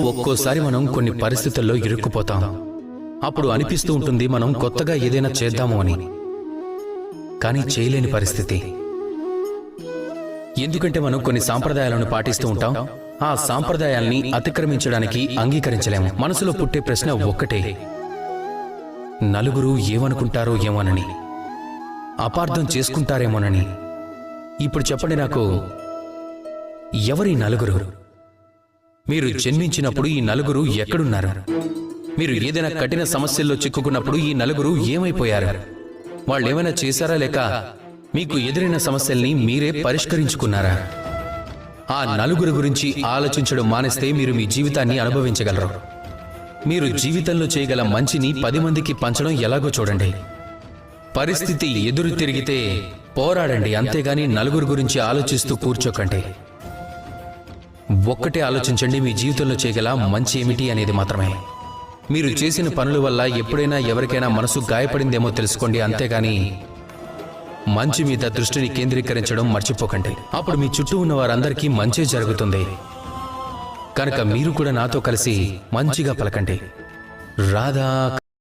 ఒక్కోసారి మనం కొన్ని పరిస్థితుల్లో ఇరుక్కుపోతాం. అప్పుడు అనిపిస్తూ ఉంటుంది మనం కొత్తగా ఏదైనా చేద్దాము అని. కానీ చేయలేని పరిస్థితి. ఎందుకంటే మనం కొన్ని సాంప్రదాయాలను పాటిస్తూ ఉంటాం. ఆ సాంప్రదాయాల్ని అతిక్రమించడానికి అంగీకరించలేము. మనసులో పుట్టే ప్రశ్న ఒక్కటే, నలుగురు ఏమనుకుంటారో ఏమోనని, అపార్థం చేసుకుంటారేమోనని. ఇప్పుడు చెప్పండి నాకు, ఎవరి నలుగురు? మీరు జన్మించినప్పుడు ఈ నలుగురు ఎక్కడున్నారు? మీరు ఏదైనా కఠిన సమస్యల్లో చిక్కుకున్నప్పుడు ఈ నలుగురు ఏమైపోయారు? వాళ్ళేమైనా చేశారా, లేక మీకు ఎదురైన సమస్యల్ని మీరే పరిష్కరించుకున్నారా? ఆ నలుగురు గురించి ఆలోచించడం మానేస్తే మీరు మీ జీవితాన్ని అనుభవించగలరు. మీరు జీవితంలో చేయగల మంచిని 10 మందికి పంచడం ఎలాగో చూడండి. పరిస్థితి ఎదురు తిరిగితే పోరాడండి, అంతేగాని నలుగురు గురించి ఆలోచిస్తూ కూర్చోకండి. ఒక్కటే ఆలోచించండి, మీ జీవితంలో చేయగల మంచి ఏమిటి అనేది మాత్రమే. మీరు చేసిన పనుల వల్ల ఎప్పుడైనా ఎవరికైనా మనసు గాయపడిందేమో తెలుసుకోండి, అంతేగాని మంచి మీద దృష్టిని కేంద్రీకరించడం మర్చిపోకండి. అప్పుడు మీ చుట్టూ ఉన్న వారందరికీ మంచే జరుగుతుంది. కనుక మీరు కూడా నాతో కలిసి మంచిగా పలకండి. రాధా